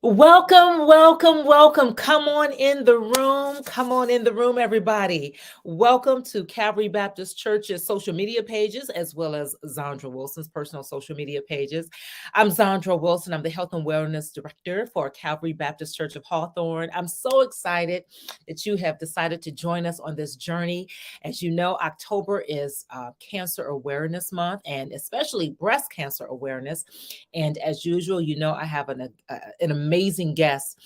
Welcome, welcome, welcome. Come on in the room. Come on in the room, everybody. Welcome to Calvary Baptist Church's social media pages, as well as Zondra Wilson's personal social media pages. I'm Zondra Wilson. I'm the Health and Wellness Director for Calvary Baptist Church of Hawthorne. I'm so excited that you have decided to join us on this journey. As you know, October is Cancer Awareness Month, and especially breast cancer awareness. And as usual, I have an amazing guest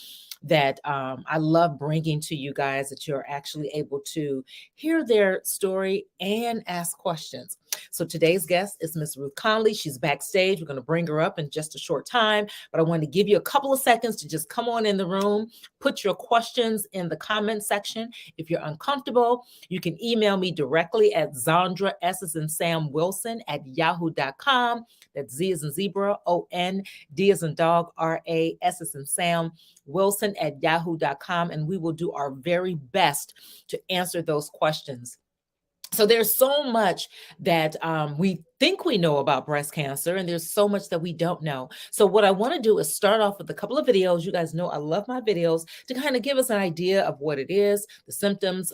that I love bringing to you guys, that you're actually able to hear their story and ask questions. So today's guest is Miss Ruth Conley. She's backstage. We're going to bring her up in just a short time, but I want to give you a couple of seconds to just come on in the room, put your questions in the comment section. If you're uncomfortable, you can email me directly at Zondra, S as in Sam Wilson at yahoo.com. That's Z as in zebra, O-N, D as in dog, R-A, S as in Sam, Wilson at yahoo.com. And we will do our very best to answer those questions. So there's so much that we think we know about breast cancer, and there's so much that we don't know. So what I want to do is start off with a couple of videos. You guys know I love my videos, to kind of give us an idea of what it is, the symptoms,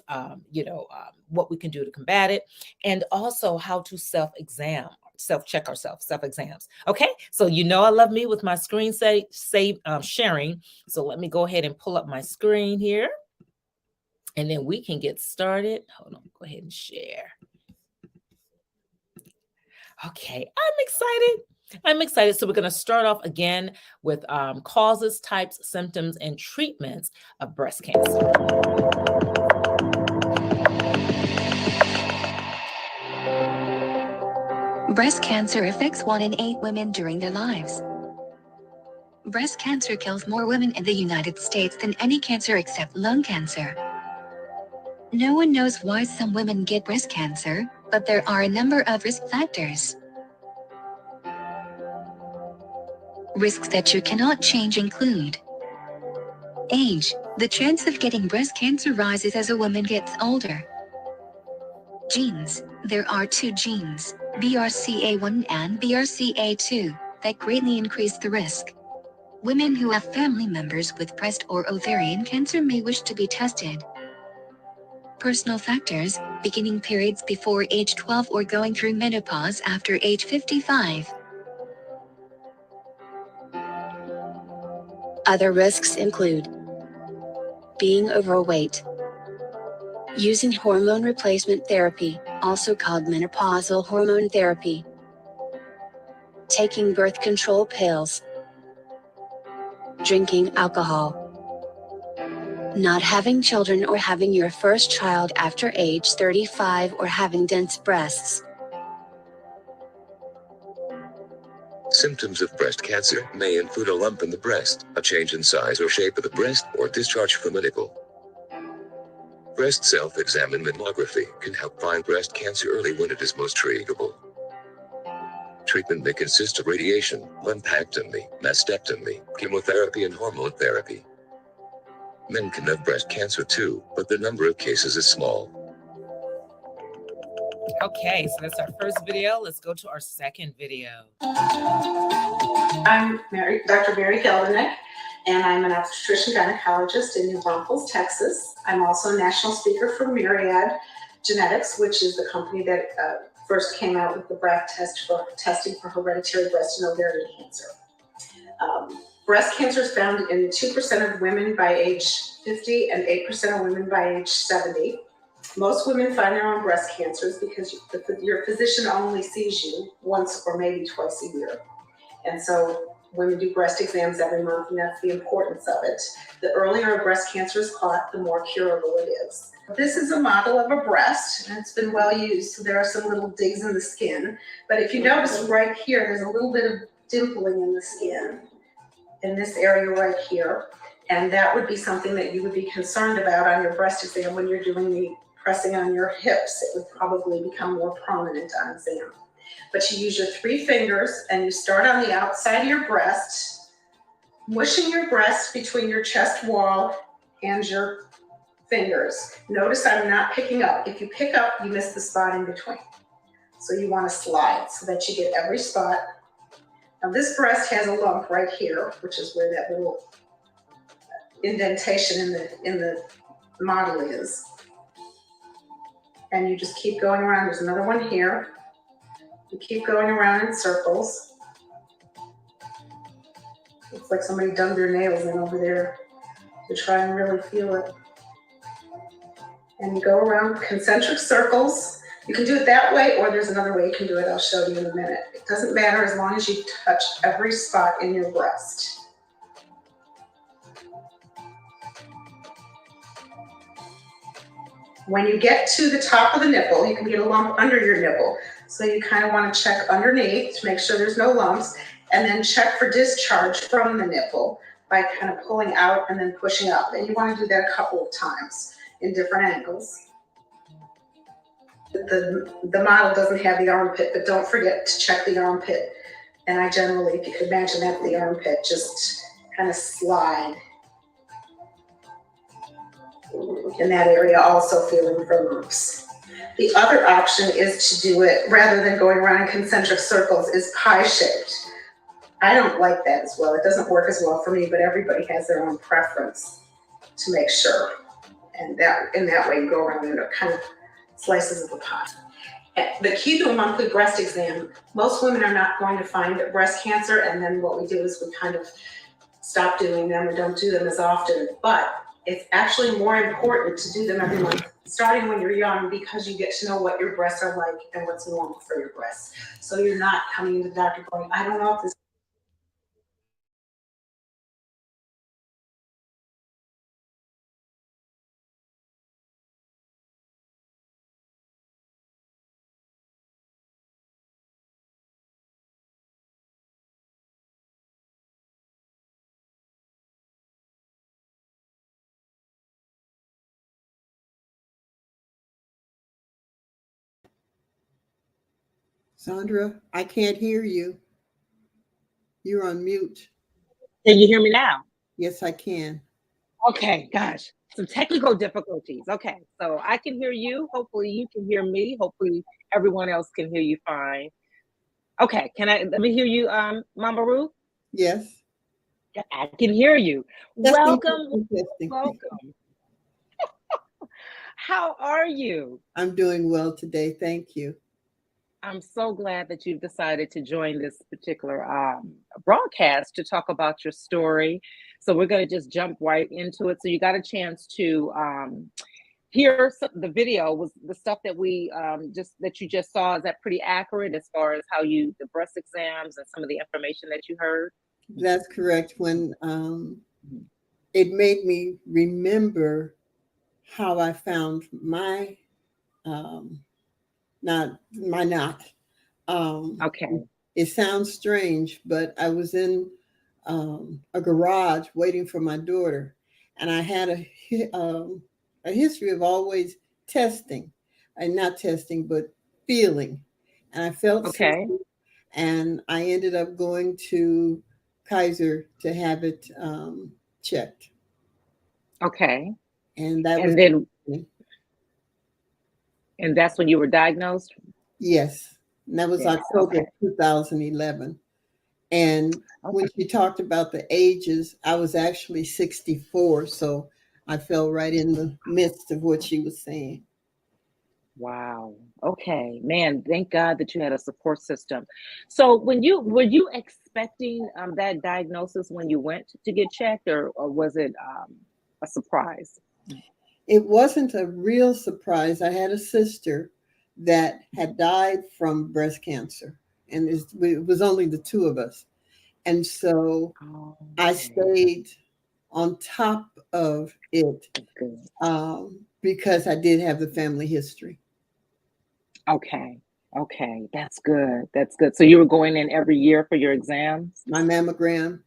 what we can do to combat it, and also how to self-check ourselves, self-exams. Okay, so I love me with my screen sharing. So let me go ahead and pull up my screen here, and then we can get started. Hold on, go ahead and share. Okay, I'm excited. So we're going to start off again with causes, types, symptoms, and treatments of breast cancer. Breast cancer affects 1 in 8 women during their lives. Breast cancer kills more women in the United States than any cancer except lung cancer. No one knows why some women get breast cancer, but there are a number of risk factors. Risks that you cannot change include age. The chance of getting breast cancer rises as a woman gets older. Genes. There are 2 genes, BRCA1 and BRCA2, that greatly increase the risk. Women who have family members with breast or ovarian cancer may wish to be tested. Personal factors, beginning periods before age 12 or going through menopause after age 55. Other risks include being overweight, using hormone replacement therapy, also called menopausal hormone therapy, taking birth control pills, drinking alcohol, not having children or having your first child after age 35 or having dense breasts. Symptoms of breast cancer may include a lump in the breast, a change in size or shape of the breast, or discharge from a nipple. Breast self-exam mammography can help find breast cancer early when it is most treatable. Treatment may consist of radiation, lumpectomy, mastectomy, chemotherapy, and hormone therapy. Men can have breast cancer too, but the number of cases is small. Okay, so that's our first video. Let's go to our second video. I'm Dr. Mary Geldeneck, and I'm an obstetrician gynecologist in New Braunfels, Texas. I'm also a national speaker for Myriad Genetics, which is the company that first came out with the BRCA test for testing for hereditary breast and ovarian cancer. Breast cancer is found in 2% of women by age 50 and 8% of women by age 70. Most women find their own breast cancers because your physician only sees you once or maybe twice a year. And so women do breast exams every month, and that's the importance of it. The earlier a breast cancer is caught, the more curable it is. This is a model of a breast, and it's been well used, so there are some little digs in the skin. But if you notice right here, there's a little bit of dimpling in the skin, in this area right here. And that would be something that you would be concerned about on your breast exam when you're doing the pressing on your hips. It would probably become more prominent on exam. But you use your 3 fingers and you start on the outside of your breast, mushing your breast between your chest wall and your fingers. Notice I'm not picking up. If you pick up, you miss the spot in between. So you want to slide so that you get every spot. Now this breast has a lump right here, which is where that little indentation in the model is. And you just keep going around. There's another one here. You keep going around in circles. Looks like somebody dug their nails in over there to try and really feel it. And you go around concentric circles. You can do it that way, or there's another way you can do it. I'll show you in a minute. It doesn't matter as long as you touch every spot in your breast. When you get to the top of the nipple, you can get a lump under your nipple. So you kind of want to check underneath to make sure there's no lumps, and then check for discharge from the nipple by kind of pulling out and then pushing up. And you want to do that a couple of times in different angles. The model doesn't have the armpit, but don't forget to check the armpit. And I generally, if you could imagine that the armpit, just kind of slide in that area, also feeling for lumps. The other option is to do it, rather than going around in concentric circles, is pie-shaped. I don't like that as well. It doesn't work as well for me, but everybody has their own preference to make sure. And that in that way, you go around and kind of slices of the pie. The key to a monthly breast exam, most women are not going to find breast cancer, and then what we do is we kind of stop doing them or don't do them as often. But it's actually more important to do them every month, starting when you're young, because you get to know what your breasts are like and what's normal for your breasts. So you're not coming into the doctor going, I don't know if this. Zondra, I can't hear you. You're on mute. Can you hear me now? Yes, I can. Okay, gosh, some technical difficulties. Okay, so I can hear you. Hopefully you can hear me. Hopefully everyone else can hear you fine. Okay, let me hear you, Mama Ruth? Yes. Yeah, I can hear you. Welcome, Testing. welcome. How are you? I'm doing well today. Thank you. I'm so glad that you've decided to join this particular broadcast to talk about your story. So we're going to just jump right into it. So you got a chance to hear the video. Was the stuff that we that you just saw, is that pretty accurate as far as how the breast exams and some of the information that you heard? That's correct. When it made me remember how I found my knot. Okay. It sounds strange, but I was in a garage waiting for my daughter, and I had a history of always testing, and not testing, but feeling. And I felt okay, something, and I ended up going to Kaiser to have it checked. Okay. And that and was then, and that's when you were diagnosed? Yes. And that was October 2011. And when she talked about the ages, I was actually 64. So I fell right in the midst of what she was saying. Wow. Okay, man, thank God that you had a support system. So were you expecting that diagnosis when you went to get checked, or was it a surprise? It wasn't a real surprise. I had a sister that had died from breast cancer, and it was only the two of us. And so I stayed on top of it because I did have the family history. Okay. That's good. So you were going in every year for your exams? My mammograms.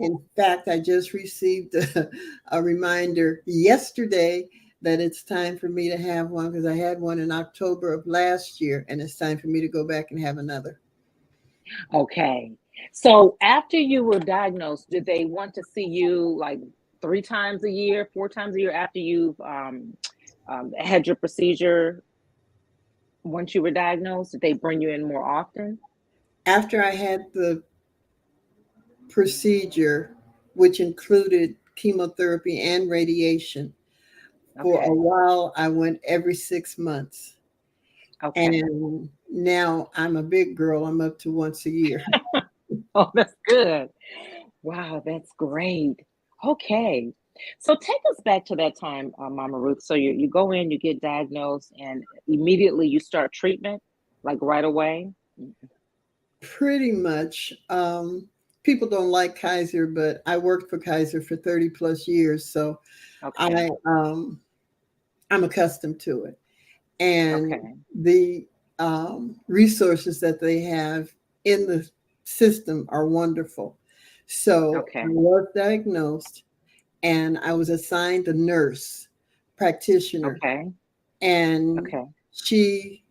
In fact, I just received a reminder yesterday that it's time for me to have one, because I had one in October of last year, and it's time for me to go back and have another. Okay. So after you were diagnosed, did they want to see you like 3 times a year, 4 times a year after you've had your procedure? Once you were diagnosed, did they bring you in more often? After I had the procedure, which included chemotherapy and radiation. For a Okay. while, I went every 6 months. Okay. And now I'm a big girl. I'm up to once a year. Oh, that's good. Wow, that's great. Okay. So take us back to that time, Mama Ruth. So you go in, you get diagnosed, and immediately you start treatment, like right away. Pretty much. People don't like Kaiser, but I worked for Kaiser for 30 plus years. So Okay. I'm accustomed to it. And Okay. the resources that they have in the system are wonderful. So I Okay. was diagnosed and I was assigned a nurse practitioner, Okay. and Okay. she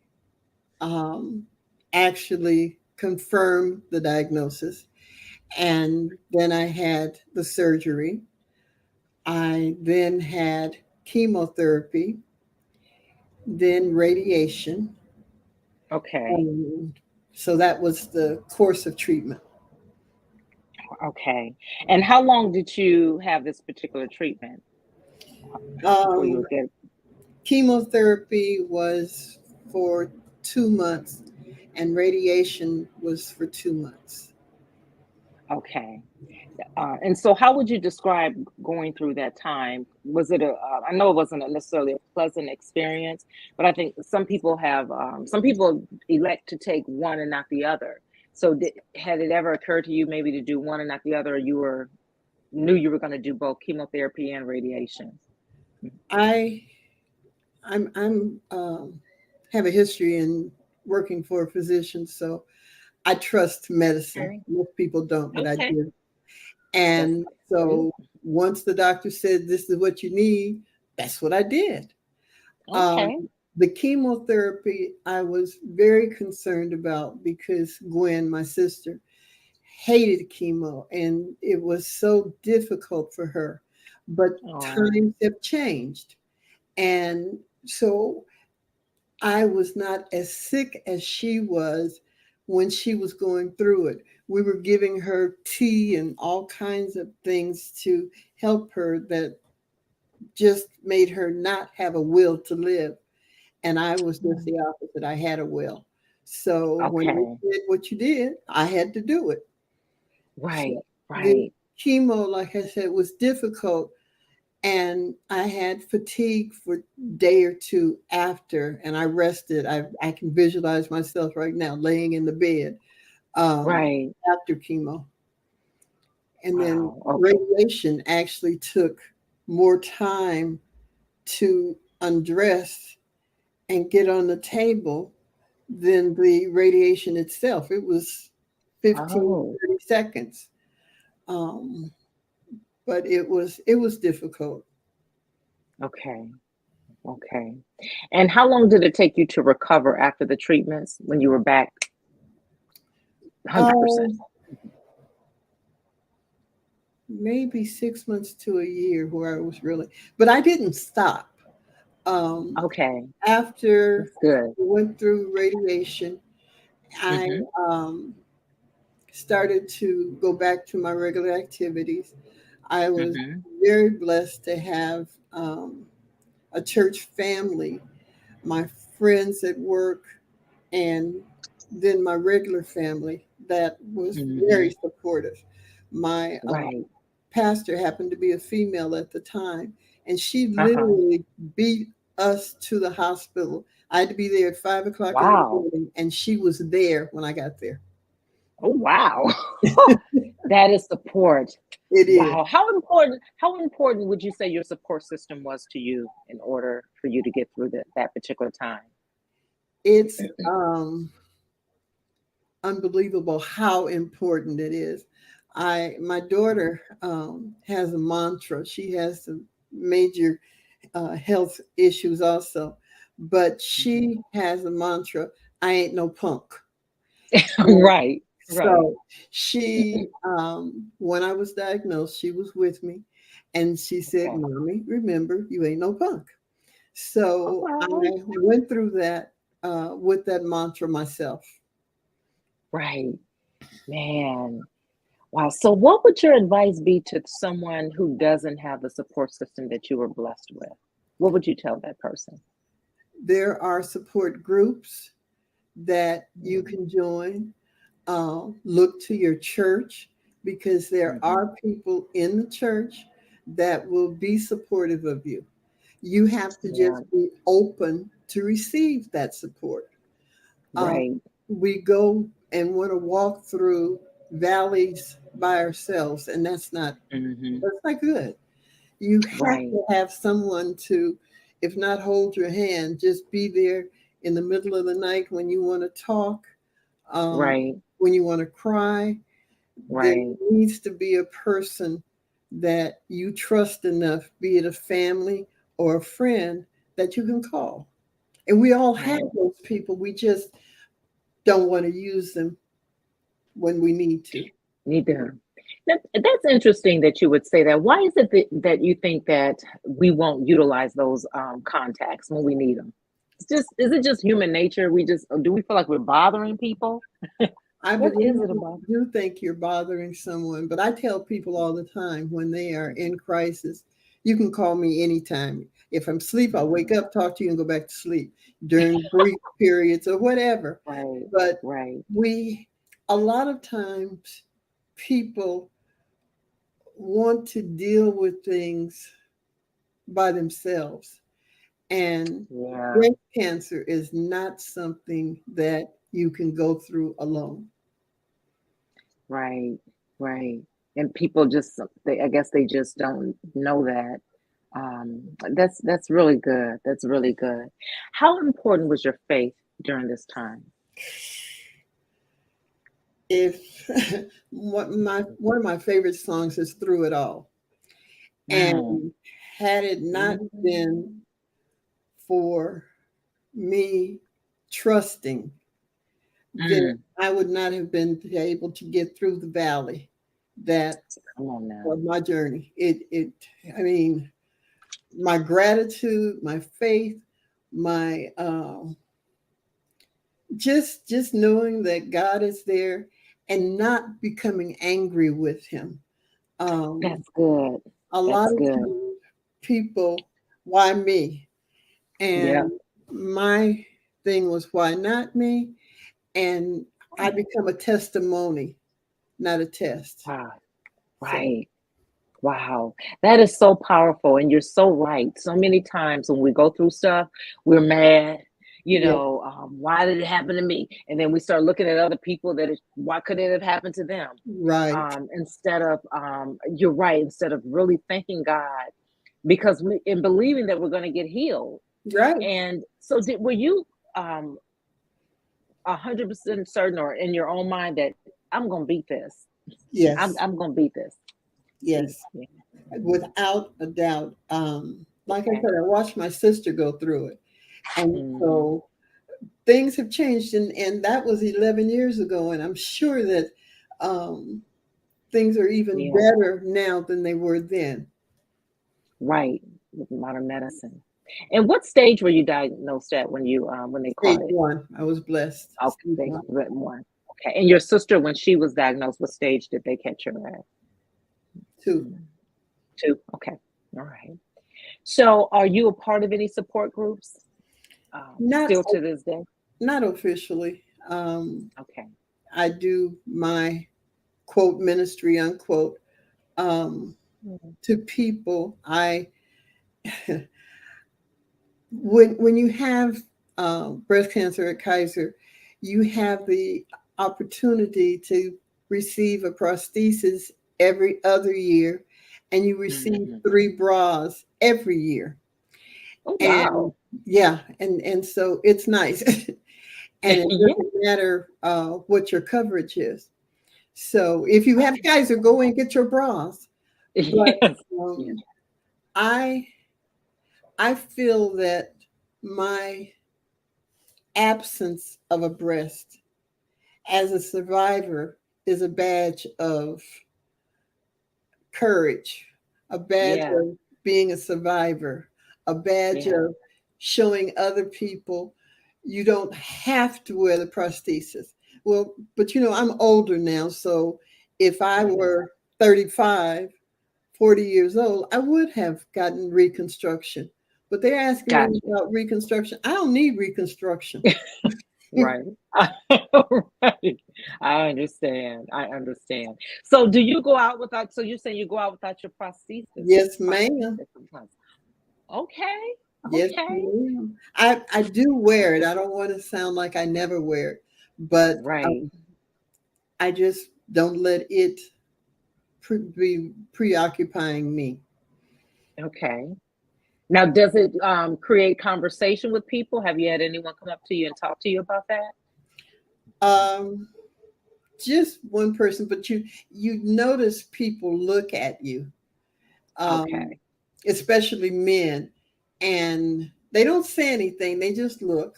um, actually confirmed the diagnosis. And then I had the surgery. I then had chemotherapy, then radiation. Okay. And so that was the course of treatment. Okay. And how long did you have this particular treatment before you Um, would get? chemotherapy was for 2 months, and radiation was for 2 months. Okay. And so, how would you describe going through that time? Was it I know it wasn't necessarily a pleasant experience, but I think some people elect to take one and not the other. So, had it ever occurred to you maybe to do one and not the other, or knew you were going to do both chemotherapy and radiation? I I'm have a history in working for a physician, so I trust medicine. Okay. Most people don't, but I Okay. do. That's And good. so once the doctor said this is what you need, that's what I did. Um, Okay. the chemotherapy I was very concerned about because Gwen, my sister, hated chemo and it was so difficult for her. But Oh, times have changed. And so I was not as sick as she was when she was going through it. We were giving her tea and all kinds of things to help her that just made her not have a will to live. And I was just mm, the opposite. I had a will. So when they okay. did what you did, I had to do it. So Right. the Right. chemo, like I said, was difficult. And I had fatigue for a day or two after, and I rested. I can visualize myself right now laying in the bed Right. after chemo. And then Wow. Okay. radiation actually took more time to undress and get on the table than the radiation itself. It was 15, Oh. 30 seconds. Um, but it was difficult. Okay. Okay. And how long did it take you to recover after the treatments when you were back 100%? Um, maybe 6 months to a year where I was really, but I didn't stop. Um, Okay. after That's good. we went through radiation, I Mhm. um, started to go back to my regular activities. I was Mhm. very blessed to have a church family, my friends at work, and then my regular family that was very Mhm. supportive. My Right. pastor happened to be a female at the time, and she Uh-huh. literally beat us to the hospital. I had to be there at 5 o'clock in the Wow. morning, and she was there when I got there. Oh, wow. That is support. It is. Wow. How important would you say your support system was to you in order for you to get through that particular time? It's unbelievable how important it is. My daughter has a mantra. She has some major health issues also, but Mhm. she has a mantra: "I ain't no punk." Right. Right. So she, when I was diagnosed, she was with me, and she said, Okay. "Mommy, remember, you ain't no punk." So I Okay. went through that with that mantra myself. Right. Man. Wow. So what would your advice be to someone who doesn't have the support system that you were blessed with? What would you tell that person? There are support groups that you can join. Look to your church, because there are people in the church that will be supportive of you. You have to Yeah. just be open to receive that support. Um, Right. we go and want to walk through valleys by ourselves, and Hmm. that's not good. You have Right. to have someone to, if not hold your hand, just be there in the middle of the night when you want to talk, um, Right. when you want to cry. There Right. needs to be a person that you trust enough, be it a family or a friend, that you can call. And we all have Right. those people. We just don't want to use them when we need to. Neither. That's interesting that you would say that. Why is it that you think that we won't utilize those contacts when we need them? It's just, is it just human nature? Do we feel like we're bothering people? I What is believe it you about? do think you're bothering someone, but I tell people all the time when they are in crisis, you can call me anytime. If I'm asleep, I'll wake up, talk to you, and go back to sleep during brief periods or whatever. Right. But Right. we, a lot of times, people want to deal with things by themselves. And Yeah. breast cancer is not something that you can go through alone. Right. Right. And people just, I guess they just don't know that. That's really good. That's really good. How important was your faith during this time? If one of my favorite songs is Through It All. Mm. And had it not been Mm. for me trusting, then Mm. I would not have been able to get through the valley that Come on now. of my journey. I mean, my gratitude, my faith, my just knowing that God is there and not becoming angry with him. Um, That's good. a lot That's of good. times people, why me? Yeah. And my thing was, why not me? And I become a testimony, not a test. Wow. So, Right. Wow. That is so powerful. And you're so right. So many times when we go through stuff, we're mad. yeah, Why did it happen to me? And then we start looking at other people why could it have happened to them? right, Instead of, you're right, instead of really thanking God, because in believing that we're going to get healed. right. And so, were you 100% certain, or in your own mind, that I'm going to beat this? Yes, I'm going to beat this. yes, Yeah. without a doubt. Like I Okay. said, I watched my sister go through it. And Hmm. so things have changed. And that was 11 years ago. And I'm sure that um, things are even Yeah. better now than they were then. Right. With modern medicine. And what stage were you diagnosed at when they Stage caught it? one, I was blessed. Okay, Stage stage one. one. Okay. And your sister, when she was diagnosed, what stage did they catch her at? Two. Mm, two. Okay. All right. So, are you a part of any support groups Not still to this day? not officially. Okay. I do my quote ministry unquote um, Mhm. to people. I when you have breast cancer at Kaiser, you have the opportunity to receive a prosthesis every other year, and you receive Mhm. 3 bras every year. Oh, And wow. yeah, and so it's nice. And it Yeah. doesn't matter what your coverage is. So if you have Kaiser, go and get your bras. But Yes. Yeah. um, I I feel that my absence of a breast as a survivor is a badge of courage, a badge Yeah. of being a survivor, a badge Yeah. of showing other people you don't have to wear the prosthesis. Well, but I'm older now, so If I were 35, 40 years old, I would have gotten reconstruction. But they're asking me Gotcha. about reconstruction. I don't need reconstruction. Right. Right. I understand. I understand. So do you go out without, so you're saying you go out without your Yes, ma'am. prosthesis sometimes? Okay. Yes, Okay. ma'am. I do wear it. I don't want to sound like I never wear it, but Right. I just don't let it be preoccupying me. Okay. Now, does it create conversation with people? Have you had anyone come up to you and talk to you about that? Um, just one person, but you notice people look at you, Okay. especially men, and they don't say anything. They just look,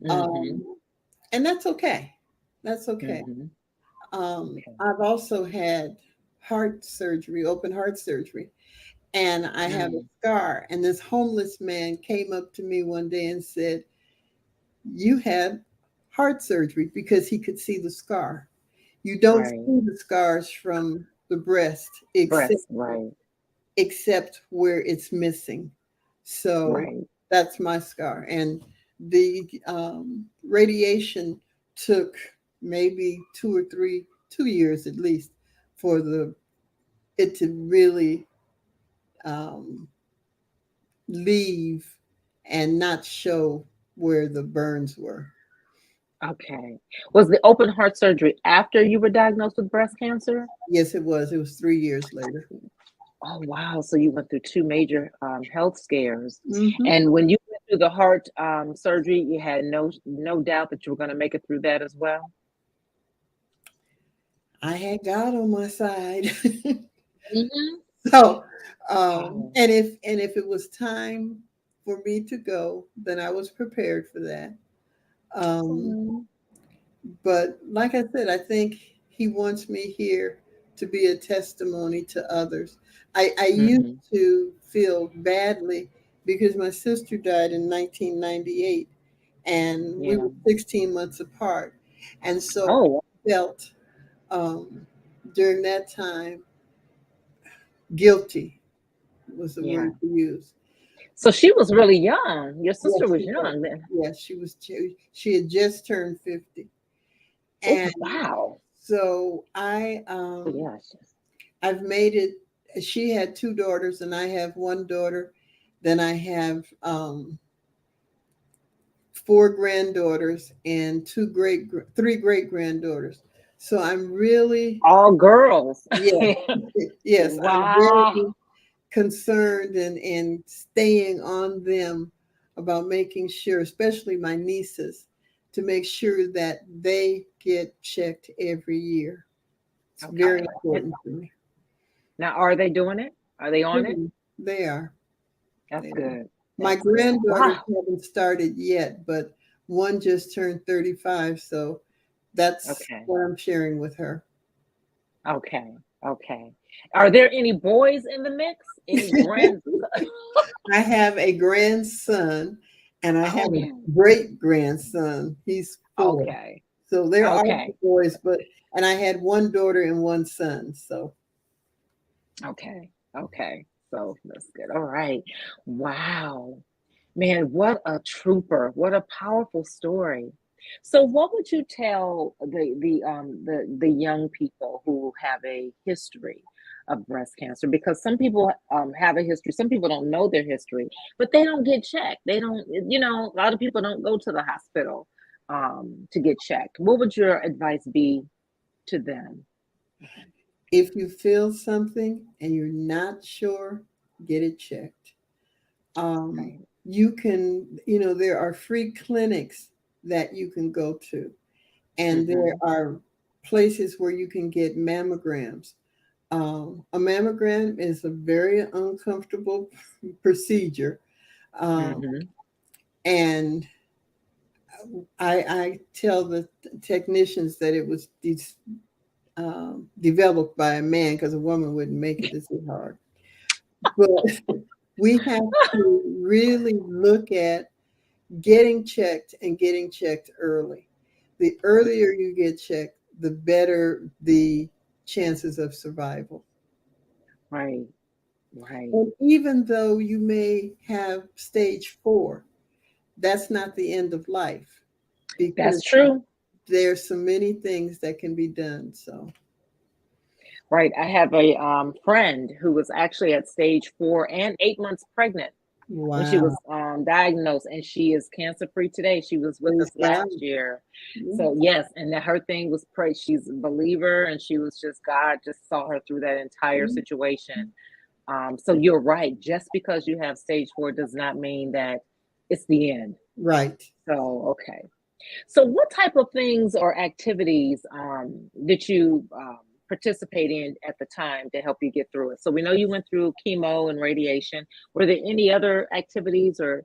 Mm-hmm. and that's okay. That's okay. Mm-hmm. Okay. I've also had heart surgery, open heart surgery, and I have a Mm. scar. And this homeless man came up to me one day and said, "You had heart surgery," because he could see the scar. You don't Right. see the scars from the breast Breast. Right. except where it's missing. So Right. that's my scar. And the radiation took maybe 2 years at least for it to really um, leave and not show where the burns were. Okay. Was the open heart surgery after you were diagnosed with breast cancer? Yes, it was. It was 3 years later. Oh, wow. So you went through two major health scares. Hmm. And when you went through the heart surgery, you had no doubt that you were going to make it through that as well? I had God on my side. Mm-hmm. So, Oh. and if it was time for me to go, then I was prepared for that. Um, Mm-hmm. but like I said, I think He wants me here to be a testimony to others. I used Mm-hmm. to feel badly because my sister died in 1998, and we Yeah. were 16 months apart, and so Oh, I felt um, during that time guilty was the yeah. word to use. So she was really young. Your sister Yes, was she was. young then. Yes, she was. She had just turned 50, Oh, and wow. so Oh, yeah. I've made it. She had two daughters, and I have one daughter. Then I have four granddaughters and three great granddaughters. So I'm really, All girls. yes, yes, I'm Wow. very concerned and staying on them about making sure, especially my nieces, to make sure that they get checked every year. It's very Okay. important to me. Now, are they doing it? Are they on it? Mhm. They are. That's They are. good. My That's good. granddaughters Wow. haven't started yet, but one just turned 35, so that's Okay. what I'm sharing with her. Okay. Okay. Are there any boys in the mix? Any grand? I have a grandson and I have a Okay. great grandson. He's 4. Okay. So there are Okay. boys, and I had one daughter and one son. So Okay. Okay. So that's good. All right. Wow. Man, what a trooper. What a powerful story. So what would you tell the young people who have a history of breast cancer? Because some people have a history, some people don't know their history, but they don't get checked. They don't, a lot of people don't go to the hospital to get checked. What would your advice be to them? if you feel something and you're not sure, get it checked. Right. You can, there are free clinics that you can go to, and there Mm-hmm. are places where you can get mammograms. A mammogram is a very uncomfortable procedure. Um, Mm-hmm. and I tell the technicians that it was developed by a man because a woman wouldn't make it this hard. But we have to really look at getting checked and getting checked early. The earlier you get checked, the better the chances of survival. Right. Right. And even though you may have stage 4, that's not the end of life, because That's true. there's so many things that can be done. So, Right. I have a friend who was actually at stage 4 and 8 months pregnant when she was wow. diagnosed, and she is cancer free today. She was with Praise us God. last year. Yeah. So yes, and that her thing was pray. She's a believer, and she was just God just saw her through that entire Mhm. situation. So you're right. Just because you have stage 4 does not mean that it's the end. Right. So okay. So what type of things or activities did you participate in at the time to help you get through it? So we know you went through chemo and radiation. Were there any other activities or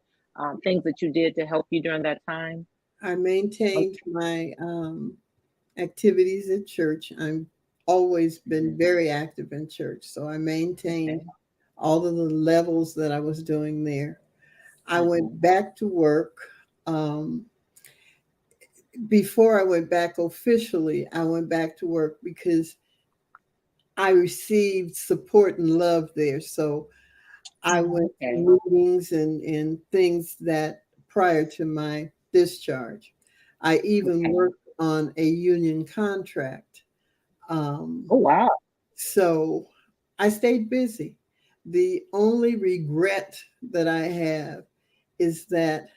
things that you did to help you during that time? I maintained my activities at church. I've always been Mhm. very active in church, so I maintained Okay. all of the levels that I was doing there. I Mhm. went back to work. Um, Before I went back officially, I went back to work because I received support and love there. So I went Okay. to meetings and things that prior to my discharge. I even Okay. worked on a union contract. Um, Oh wow. so I stayed busy. The only regret that I have is that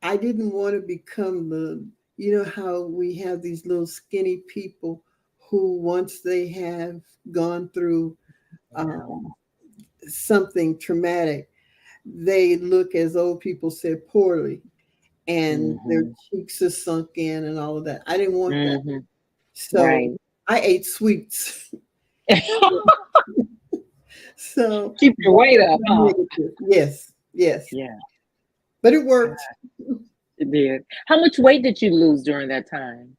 I didn't want to become you know, how we have these little skinny people who, once they have gone through um, something traumatic, they look, as old people said, poorly, and their Hmm. cheeks are sunk in and all of that. I didn't want that. Hmm. So Right. I ate sweets. So Keep your that weight was up, my huh? negative. Yes, yes. Yeah, But it worked. it did. How much weight did you lose during that time?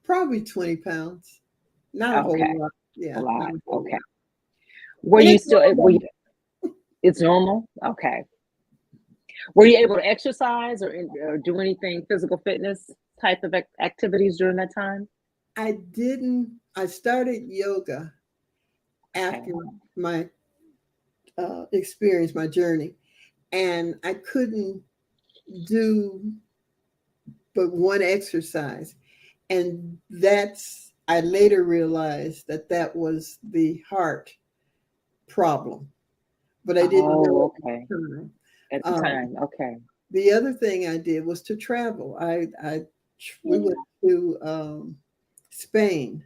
Probably 20 pounds. Not a whole Okay, lot. a Yeah, not lot. a whole Okay. lot. Were And you it's still, normal. it's normal? Okay. Were you able to exercise or do anything physical fitness type of activities during that time? I started yoga Okay. after my experience, my journey, and I couldn't do but one exercise. And I later realized that that was the heart problem, but I didn't know Oh, at okay. the time. At the Um, time. Okay. the other thing I did was to travel. We went to Spain,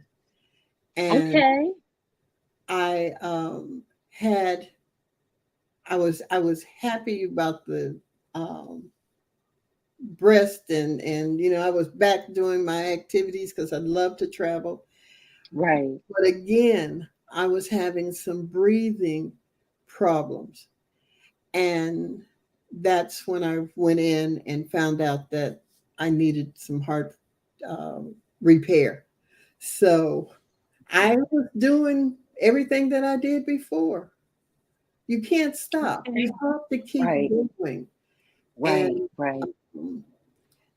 and Okay. I had I was happy about the um, breast, and you know, I was back doing my activities because I love to travel. Right. But again, I was having some breathing problems, and that's when I went in and found out that I needed some heart repair. So I was doing everything that I did before. You can't stop. You Okay. have to keep Right. going Right. and Right.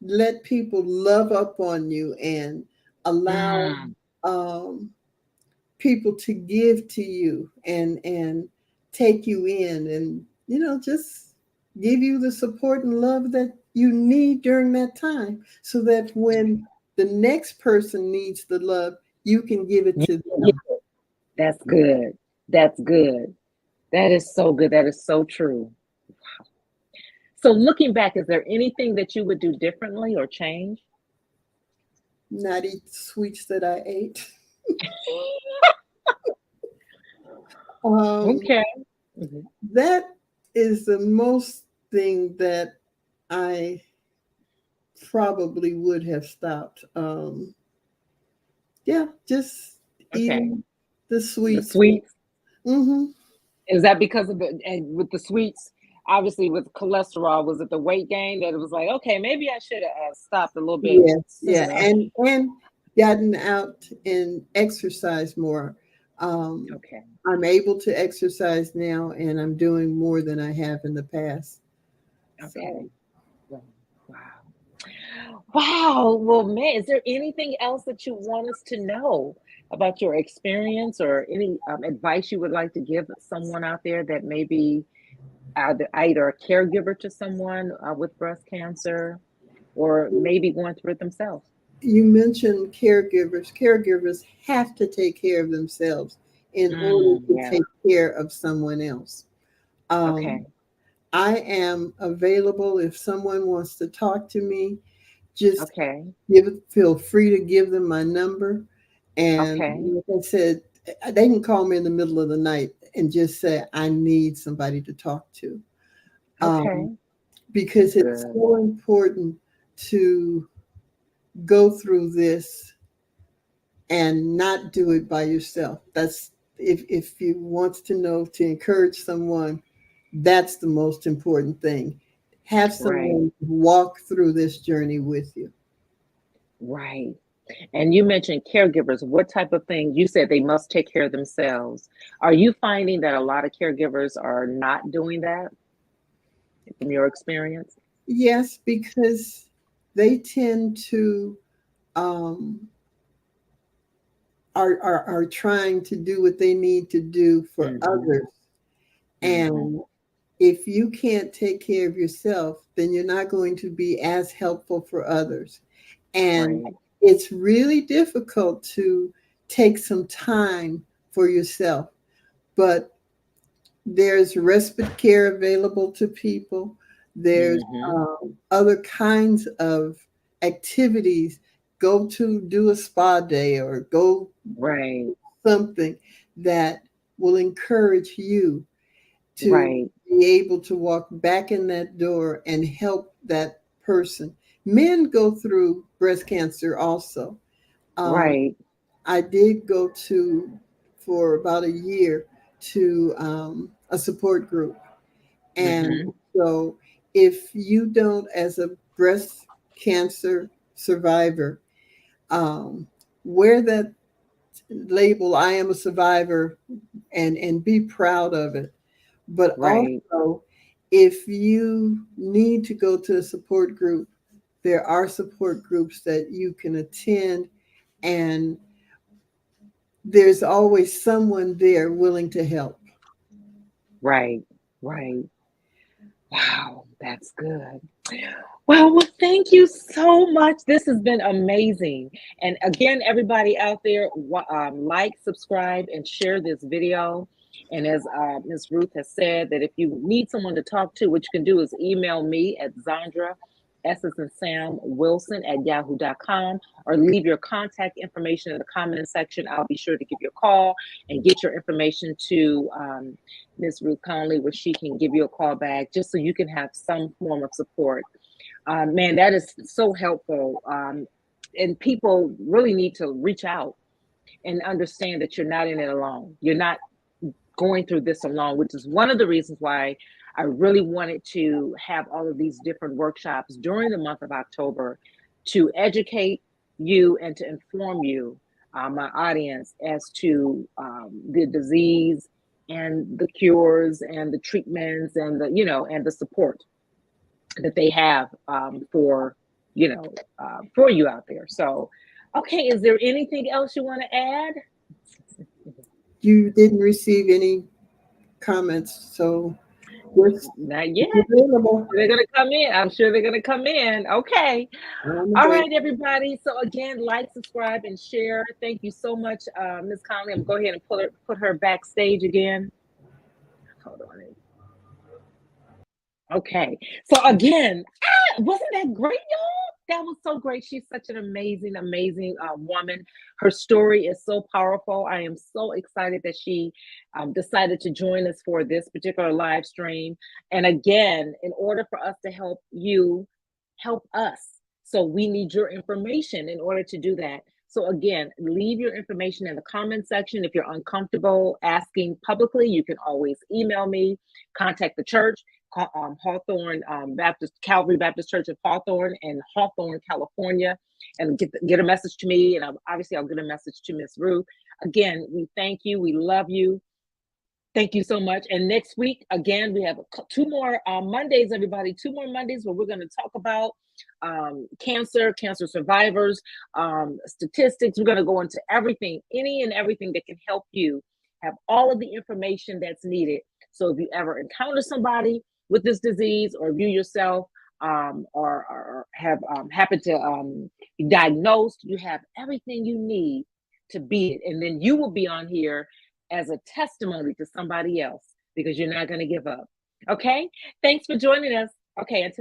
let people love up on you and allow Mm. um, people to give to you and take you in, and you know, just give you the support and love that you need during that time, so that when the next person needs the love, you can give it Yeah, to yeah, them. that's good. That's good. That is so good. That is so true. So looking back, is there anything that you would do differently or change? Not eat sweets that I ate. um, Okay. Mhm. that is the most thing that I probably would have stopped. Yeah, just Okay. eating the The sweets. sweets. Hmm. Is that because of the and with the sweets? Obviously, with cholesterol, was it the weight gain that it was like, okay, maybe I should have stopped a little bit Yes, yeah, sooner? and gotten out and exercise more. Um, Okay. I'm able to exercise now, and I'm doing more than I have in the past. Okay. So Wow. Wow. Wow. Well, man, is there anything else that you want us to know about your experience, or any advice you would like to give someone out there that may be either a caregiver to someone with breast cancer, or maybe going through it themselves? You mentioned caregivers. Caregivers have to take care of themselves in order to Yeah. take care of someone else. Okay. I am available if someone wants to talk to me. Just Okay. feel free to give them my number. And Okay. like I said, they can call me in the middle of the night and just say, I need somebody to talk to. Um, Okay. because it's Good. so important to go through this and not do it by yourself. That's if you want to know to encourage someone, that's the most important thing. Have Right. someone walk through this journey with you. Right. And you mentioned caregivers. What type of thing? You said they must take care of themselves. Are you finding that a lot of caregivers are not doing that from your experience? Yes, because they tend to um, are trying to do what they need to do for Hmm. others. Hmm. And if you can't take care of yourself, then you're not going to be as helpful for others. And Right. it's really difficult to take some time for yourself. But there's respite care available to people. There's Hmm. other kinds of activities. Go to do a spa day or go Right. something that will encourage you to Right. be able to walk back in that door and help that person. Men go through breast cancer also. Um, Right. I did go to, for about a year, to a support group. And Hmm. so if you don't, as a breast cancer survivor, wear that label, I am a survivor, and be proud of it. But Right. also, if you need to go to a support group, there are support groups that you can attend, and there's always someone there willing to help. Right. Right. Wow, that's good. Well, thank you so much. This has been amazing. And again, everybody out there, like, subscribe, and share this video. And as Ms. Ruth has said, that if you need someone to talk to, what you can do is email me at Zondra, S as in Sam, Wilson at yahoo.com, or leave your contact information in the comment section. I'll be sure to give you a call and get your information to Ms. Ruth Conley, where she can give you a call back, just so you can have some form of support. Man, that is so helpful. And people really need to reach out and understand that you're not in it alone. You're not going through this alone, which is one of the reasons why I really wanted to have all of these different workshops during the month of October to educate you and to inform you, my audience, as to the disease and the cures and the treatments and and the support that they have for for you out there. So, okay, is there anything else you want to add? You didn't receive any comments, so just Not yet. be available. They're gonna come in. I'm sure they're gonna come in. Okay. On the All way. right, everybody. So again, like, subscribe, and share. Thank you so much, Ms. Conley. I'm going to go ahead and put her backstage again. Hold on. Okay. So again, wasn't that great, y'all? That was so great. She's such an amazing, amazing woman. Her story is so powerful. I am so excited that she decided to join us for this particular live stream. And again, in order for us to help you, help us. So we need your information in order to do that. So again, leave your information in the comment section. If you're uncomfortable asking publicly, you can always email me, contact the church. Hawthorne Baptist Calvary Baptist Church of Hawthorne in Hawthorne, California, and get a message to me, and obviously I'll get a message to Miss Ruth. Again, we thank you, we love you, Thank you so much. And next week, again, we have two more Mondays, everybody. 2 more Mondays where we're going to talk about cancer survivors, statistics. We're going to go into everything, any and everything that can help you have all of the information that's needed. So if you ever encounter somebody with this disease, or you yourself or have happened to be diagnosed, you have everything you need to beat it. And then you will be on here as a testimony to somebody else, because you're not going to give up. Okay. Thanks for joining us. Okay. Until